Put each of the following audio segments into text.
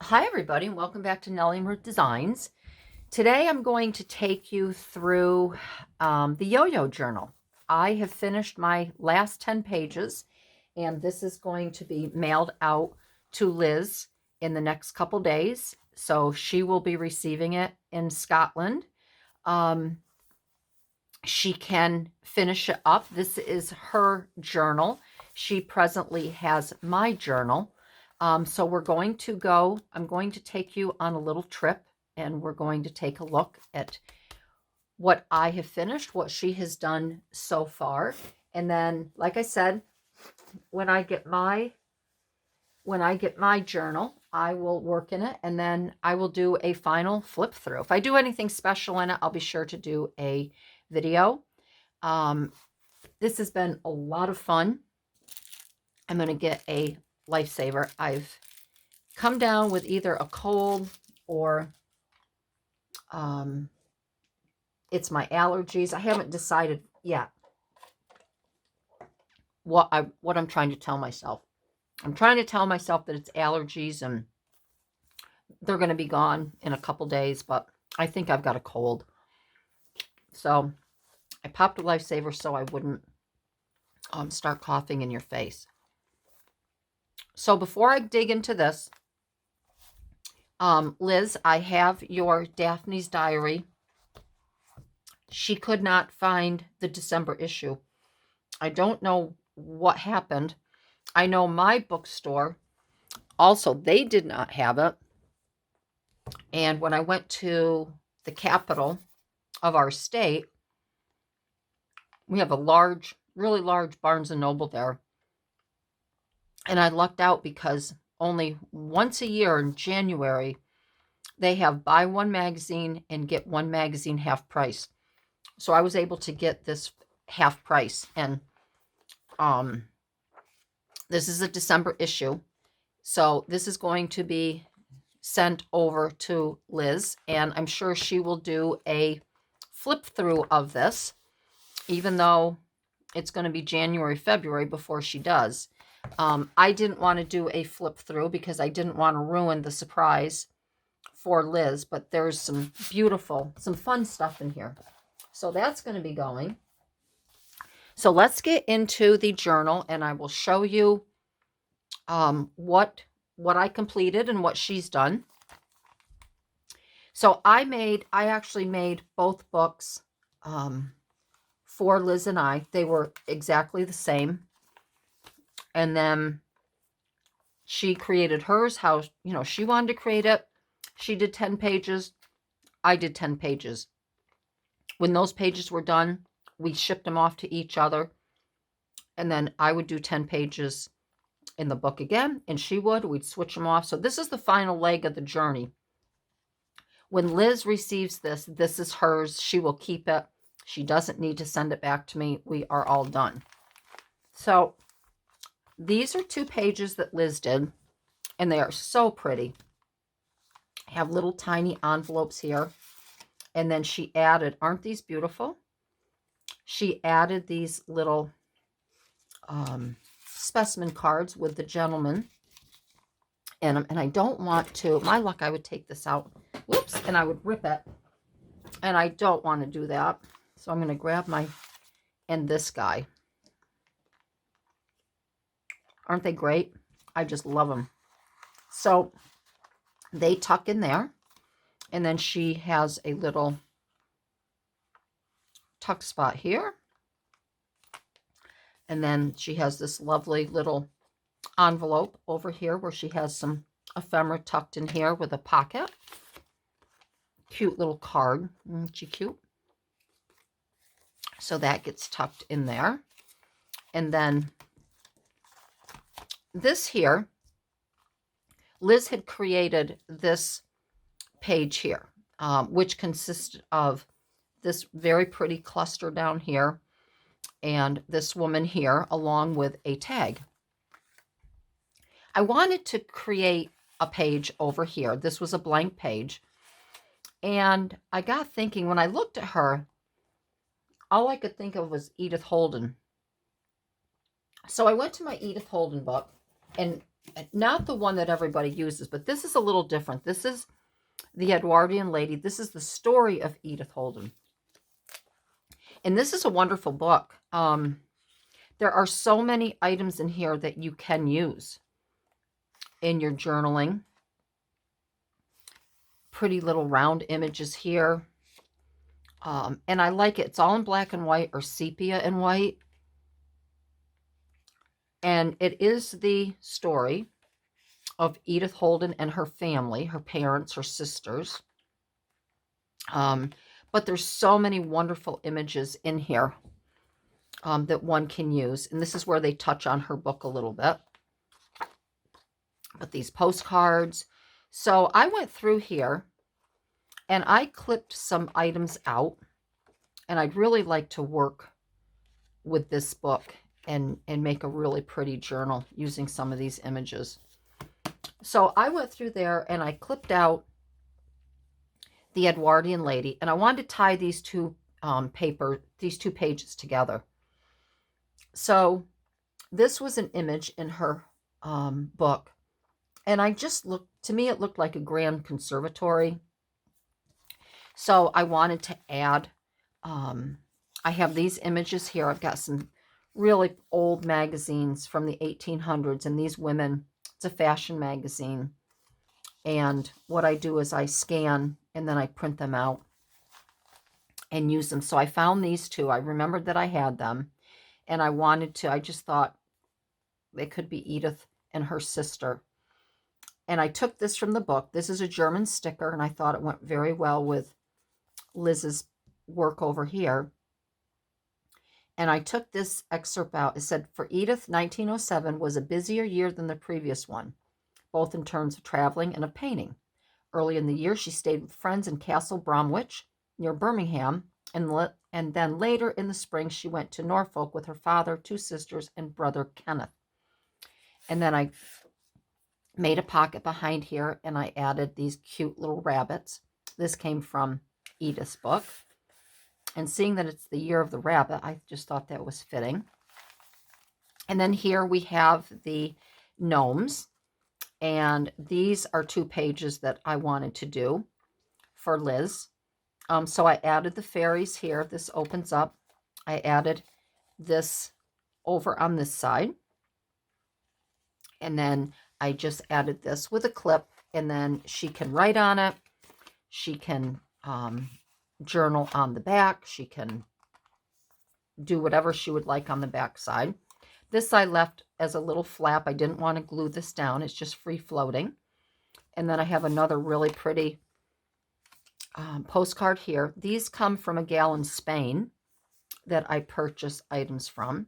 Hi everybody and welcome back to Nellie and Ruth Designs. Today I'm going to take you through the yo-yo journal. I have finished my last 10 pages and this is going to be mailed out to Liz in the next couple days. So she will be receiving it in Scotland. She can finish it up. This is her journal. She presently has my journal. So we're going to go, I'm going to take you on a little trip and we're going to take a look at what I have finished, what she has done so far. And then, like I said, when I get my journal, I will work in it and then I will do a final flip through. If I do anything special in it, I'll be sure to do a video. This has been a lot of fun. I'm going to get a lifesaver. I've come down with either a cold or it's my allergies. I haven't decided yet what I'm trying to tell myself. I'm trying to tell myself that it's allergies and they're going to be gone in a couple days, but I think I've got a cold. So I popped a lifesaver so I wouldn't start coughing in your face. So before I dig into this, Liz, I have your Daphne's Diary. She could not find the December issue. I don't know what happened. I know my bookstore, also, they did not have it. And when I went to the capital of our state, we have a large, really large Barnes & Noble there. And I lucked out because only once a year in January, they have buy one magazine and get one magazine half price. So I was able to get this half price. And this is a December issue. So this is going to be sent over to Liz. And I'm sure she will do a flip through of this, even though it's going to be January, February before she does. I didn't want to do a flip through because I didn't want to ruin the surprise for Liz, but there's some beautiful, some fun stuff in here. So that's going to be going. So let's get into the journal and I will show you what I completed and what she's done. So I actually made both books for Liz and I. They were exactly the same. And then she created hers, how, she wanted to create it. She did 10 pages. I did 10 pages. When those pages were done, we shipped them off to each other. And then I would do 10 pages in the book again, and she would. We'd switch them off. So this is the final leg of the journey. When Liz receives this, this is hers. She will keep it. She doesn't need to send it back to me. We are all done. So these are 2 pages that Liz did, and they are so pretty. Have little tiny envelopes here. And then she added, aren't these beautiful? She added these little specimen cards with the gentleman in them. And I don't want to, my luck, I would take this out. Whoops, and I would rip it. And I don't want to do that. So I'm going to grab and this guy. Aren't they great? I just love them. So they tuck in there. And then she has a little tuck spot here. And then she has this lovely little envelope over here where she has some ephemera tucked in here with a pocket. Cute little card. Isn't she cute? So that gets tucked in there. And then this here, Liz had created this page here, which consists of this very pretty cluster down here and this woman here along with a tag. I wanted to create a page over here. This was a blank page. And I got thinking, when I looked at her, all I could think of was Edith Holden. So I went to my Edith Holden book, and not the one that everybody uses, but this is a little different. This is the Edwardian Lady. This is the story of Edith Holden. And this is a wonderful book. There are so many items in here that you can use in your journaling. Pretty little round images here. And I like it. It's all in black and white or sepia and white. And it is the story of Edith Holden and her family, her parents, her sisters. But there's so many wonderful images in here that one can use. And this is where they touch on her book a little bit. But these postcards. So I went through here and I clipped some items out. And I'd really like to work with this book and make a really pretty journal using some of these images. So I went through there and I clipped out the Edwardian Lady, and I wanted to tie these two pages together. So this was an image in her book, and I just looked, to me it looked like a grand conservatory. So I wanted to add, I have these images here. I've got some really old magazines from the 1800s, and these women, it's a fashion magazine. And what I do is I scan and then I print them out and use them. So I found these two. I remembered that I had them, and I wanted to, I just thought they could be Edith and her sister. And I took this from the book. This is a German sticker, and I thought it went very well with Liz's work over here. And I took this excerpt out. It said, for Edith, 1907 was a busier year than the previous one, both in terms of traveling and of painting. Early in the year, she stayed with friends in Castle Bromwich, near Birmingham, and then later in the spring, she went to Norfolk with her father, two sisters, and brother Kenneth. And then I made a pocket behind here, and I added these cute little rabbits. This came from Edith's book. And seeing that it's the year of the rabbit, I just thought that was fitting. And then here we have the gnomes. And these are 2 pages that I wanted to do for Liz. So I added the fairies here. This opens up. I added this over on this side. And then I just added this with a clip. And then she can write on it. She can journal on the back. She can do whatever she would like on the back side. This I left as a little flap. I didn't want to glue this down. It's just free floating. And then I have another really pretty postcard here. These come from a gal in Spain that I purchase items from.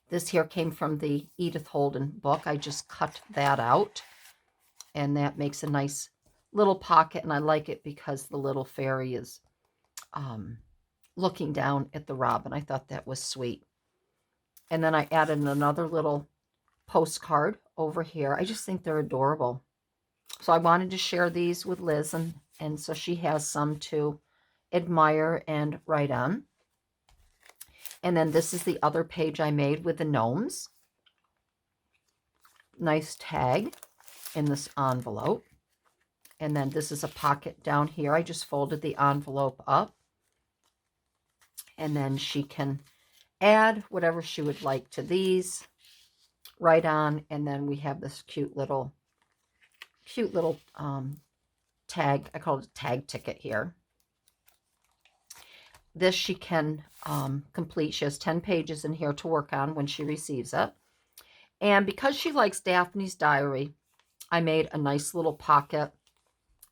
This here came from the Edith Holden book. I just cut that out, and that makes a nice little pocket, and I like it because the little fairy is looking down at the robin. I thought that was sweet. And then I added another little postcard over here. I just think they're adorable. So I wanted to share these with Liz, and so she has some to admire and write on. And then this is the other page I made with the gnomes. Nice tag in this envelope. And then this is a pocket down here. I just folded the envelope up. And then she can add whatever she would like to these, write on. And then we have this cute little tag. I call it a tag ticket here. This she can complete. She has 10 pages in here to work on when she receives it. And because she likes Daphne's Diary, I made a nice little pocket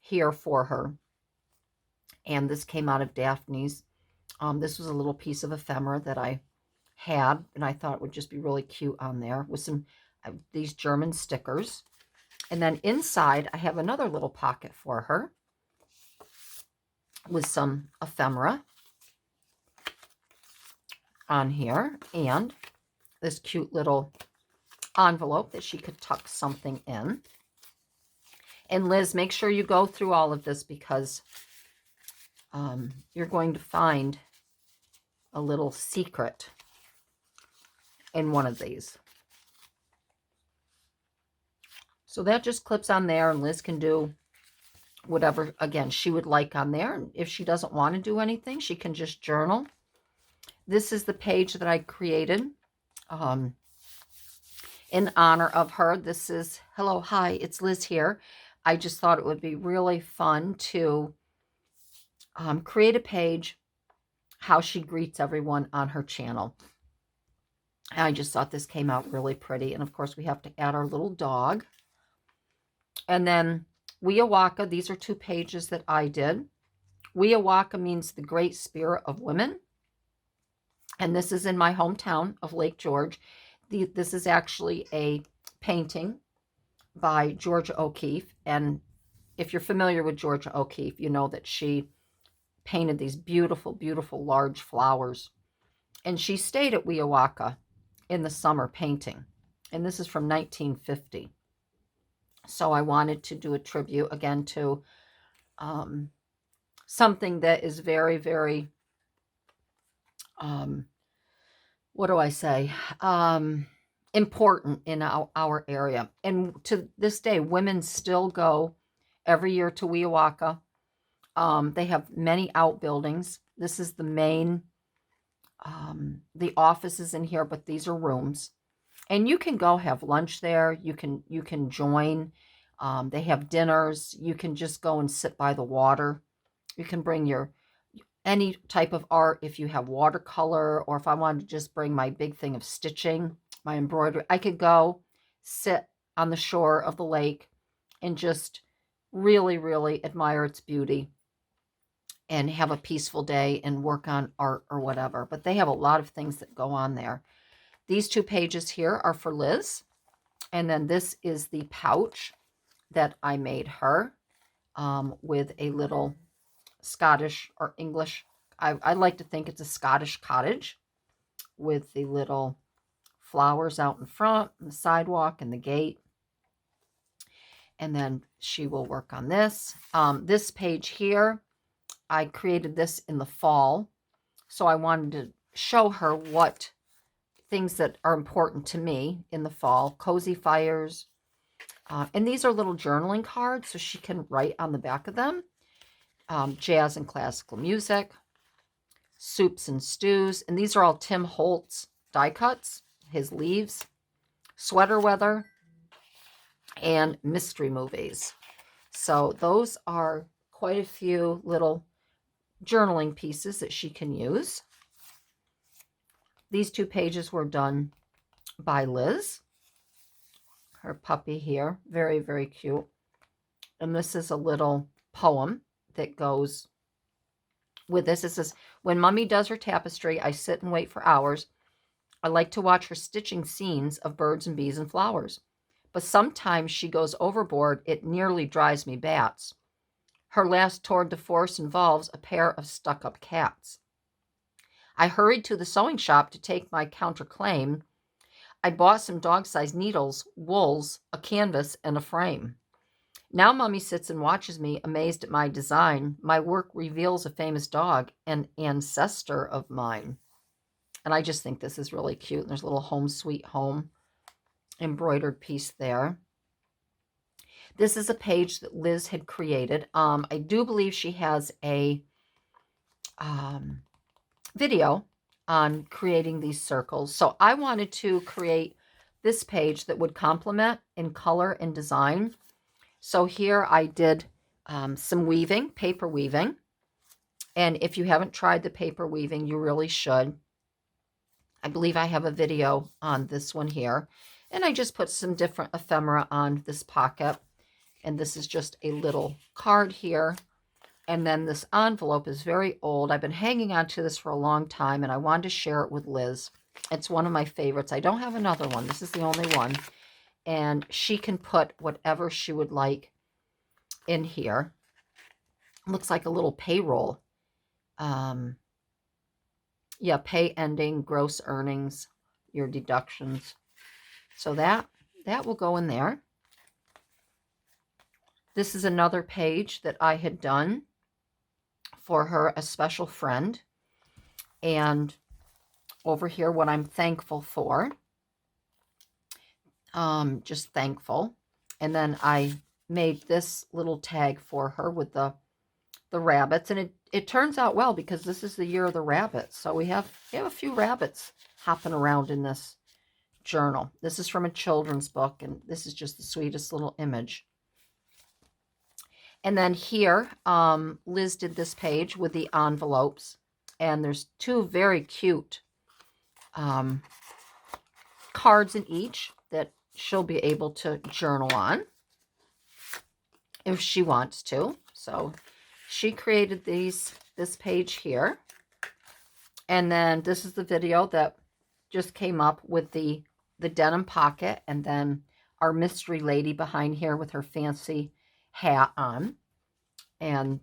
here for her. And this came out of Daphne's. This was a little piece of ephemera that I had, and I thought it would just be really cute on there with some these German stickers. And then inside, I have another little pocket for her with some ephemera on here, and this cute little envelope that she could tuck something in. And Liz, make sure you go through all of this, because you're going to find a little secret in one of these. So that just clips on there, and Liz can do whatever, again, she would like on there. And if she doesn't want to do anything, she can just journal. This is the page that I created in honor of her. This is, hello, hi, it's Liz here. I just thought it would be really fun to create a page how she greets everyone on her channel. And I just thought this came out really pretty. And of course, we have to add our little dog. And then Weawaka, these are 2 pages that I did. Weawaka means the great spirit of women. And this is in my hometown of Lake George. This is actually a painting by Georgia O'Keeffe. And if you're familiar with Georgia O'Keeffe, you know that she painted these beautiful, beautiful large flowers. And she stayed at Weawaka in the summer painting. And this is from 1950. So I wanted to do a tribute again to something that is very, very, what do I say, important in our area. And to this day, women still go every year to Weawaka. They have many outbuildings. This is the main, the office is in here, but these are rooms. And you can go have lunch there. You can join. They have dinners. You can just go and sit by the water. You can bring your any type of art if you have watercolor, or if I wanted to just bring my big thing of stitching, my embroidery. I could go sit on the shore of the lake and just really, really admire its beauty and have a peaceful day and work on art or whatever. But they have a lot of things that go on there. These 2 pages here are for Liz. And then this is the pouch that I made her with a little Scottish or English. I like to think it's a Scottish cottage with the little flowers out in front, and the sidewalk and the gate. And then she will work on this. This page here, I created this in the fall. So I wanted to show her what things that are important to me in the fall. Cozy fires. And these are little journaling cards, so she can write on the back of them. Jazz and classical music, soups and stews. And these are all Tim Holtz die cuts, his leaves, sweater weather, and mystery movies. So those are quite a few little journaling pieces that she can use. These 2 pages were done by Liz. Her puppy here, very, very cute. And this is a little poem that goes with this. It says, when Mummy does her tapestry, I sit and wait for hours. I like to watch her stitching scenes of birds and bees and flowers. But sometimes she goes overboard. It nearly drives me bats. Her last tour de force involves a pair of stuck-up cats. I hurried to the sewing shop to take my counterclaim. I bought some dog-sized needles, wools, a canvas, and a frame. Now Mummy sits and watches me, amazed at my design. My work reveals a famous dog, an ancestor of mine. And I just think this is really cute. And there's a little home sweet home embroidered piece there. This is a page that Liz had created. I do believe she has a video on creating these circles. So I wanted to create this page that would complement in color and design. So here I did some weaving, paper weaving. And if you haven't tried the paper weaving, you really should. I believe I have a video on this one here. And I just put some different ephemera on this pocket. And this is just a little card here. And then this envelope is very old. I've been hanging on to this for a long time, and I wanted to share it with Liz. It's one of my favorites. I don't have another one. This is the only one. And she can put whatever she would like in here. It looks like a little payroll. Yeah, pay ending, gross earnings, your deductions. So that will go in there. This is another page that I had done for her, a special friend. And over here, what I'm thankful for. Just thankful. And then I made this little tag for her with the rabbits. And it turns out well because this is the year of the rabbit. So we have a few rabbits hopping around in this journal. This is from a children's book, and this is just the sweetest little image. And then here, Liz did this page with the envelopes, and there's two very cute cards in each that she'll be able to journal on if she wants to. So she created this page here. And then this is the video that just came up with the denim pocket, and then our mystery lady behind here with her fancy hat on, and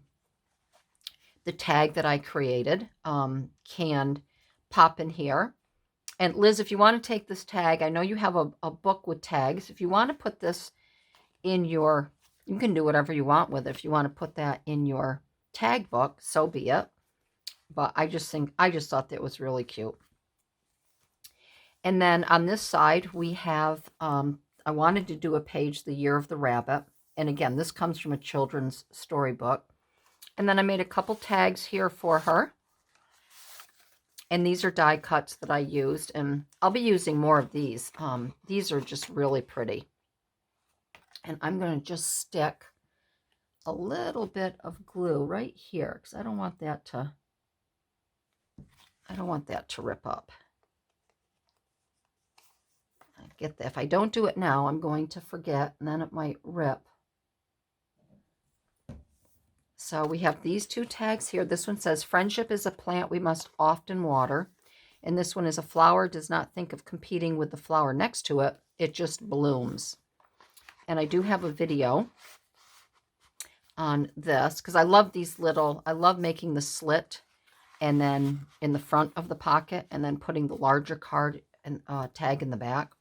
the tag that I created can pop in here. And Liz, if you want to take this tag, I know you have a book with tags. If you want to put this in your, you can do whatever you want with it. If you want to put that in your tag book, so be it. But I just thought that was really cute. And then on this side, we have, I wanted to do a page, The Year of the Rabbit. And again, this comes from a children's storybook. And then I made a couple tags here for her. And these are die cuts that I used. And I'll be using more of these. These are just really pretty. And I'm going to just stick a little bit of glue right here, because I don't want that to rip up. I get that. If I don't do it now, I'm going to forget, and then it might rip. So we have these two tags here. This one says, friendship is a plant we must often water. And this one is, a flower does not think of competing with the flower next to it. It just blooms. And I do have a video on this, because I love these little, I love making the slit and then in the front of the pocket, and then putting the larger card and tag in the back.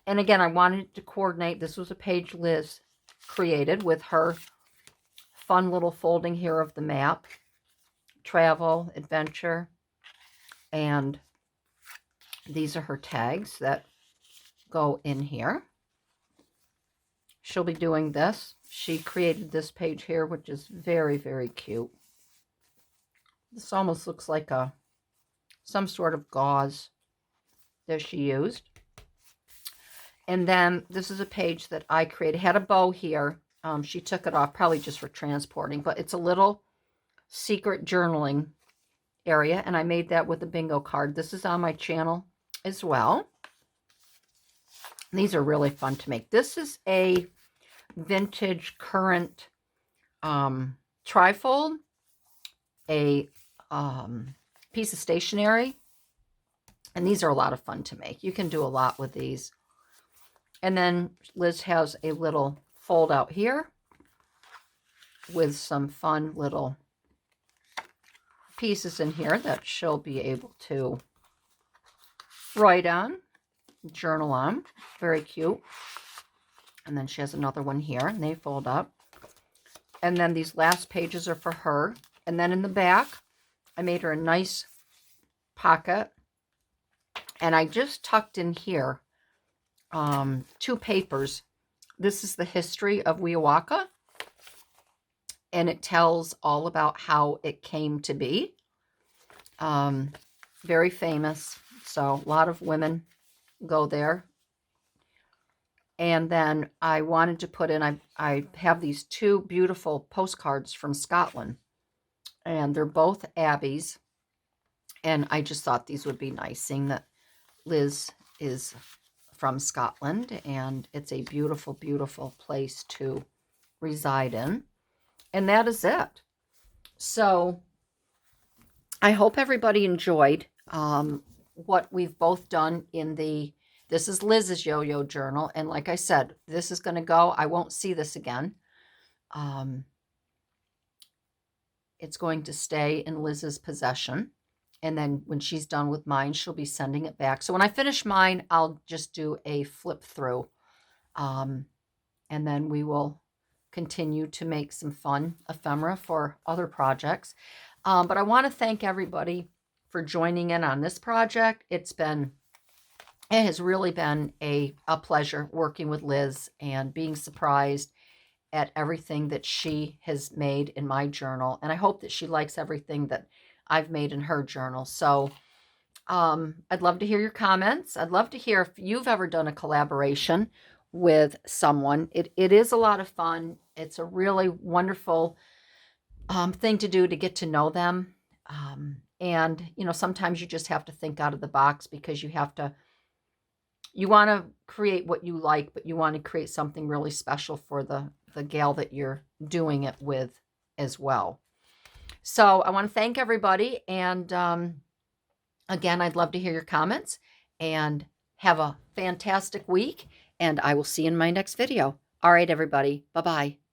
And again, I wanted to coordinate. This was a page Liz created with her fun little folding here of the map, travel, adventure, and these are her tags that go in here. She'll be doing this. She created this page here, which is very, very cute. This almost looks like some sort of gauze that she used. And then this is a page that I created. It had a bow here. She took it off, probably just for transporting, but it's a little secret journaling area, and I made that with a bingo card. This is on my channel as well. These are really fun to make. This is a vintage current trifold, a piece of stationery, and these are a lot of fun to make. You can do a lot with these. And then Liz has a little fold out here with some fun little pieces in here that she'll be able to write on, journal on. Very cute. And then she has another one here, and they fold up. And then these last pages are for her. And then in the back, I made her a nice pocket. And I just tucked in here two papers. This is the history of Weawaka, and it tells all about how it came to be. Very famous, so a lot of women go there. And then I wanted to put in, I have these two beautiful postcards from Scotland, and they're both Abby's, and I just thought these would be nice, seeing that Liz is from Scotland, and it's a beautiful, beautiful place to reside in. And that is it. So I hope everybody enjoyed what we've both done in this is Liz's yo-yo journal. And like I said, this is going to go. I won't see this again. It's going to stay in Liz's possession. And then when she's done with mine, she'll be sending it back. So when I finish mine, I'll just do a flip through. And then we will continue to make some fun ephemera for other projects. But I want to thank everybody for joining in on this project. It's been it has really been a pleasure working with Liz and being surprised at everything that she has made in my journal. And I hope that she likes everything that I've made in her journal. So I'd love to hear your comments. I'd love to hear if you've ever done a collaboration with someone. It is a lot of fun. It's a really wonderful thing to do to get to know them. And, you know, sometimes you just have to think out of the box because you want to create what you like, but you want to create something really special for the gal that you're doing it with as well. So I want to thank everybody. And again, I'd love to hear your comments and have a fantastic week. And I will see you in my next video. All right, everybody. Bye-bye.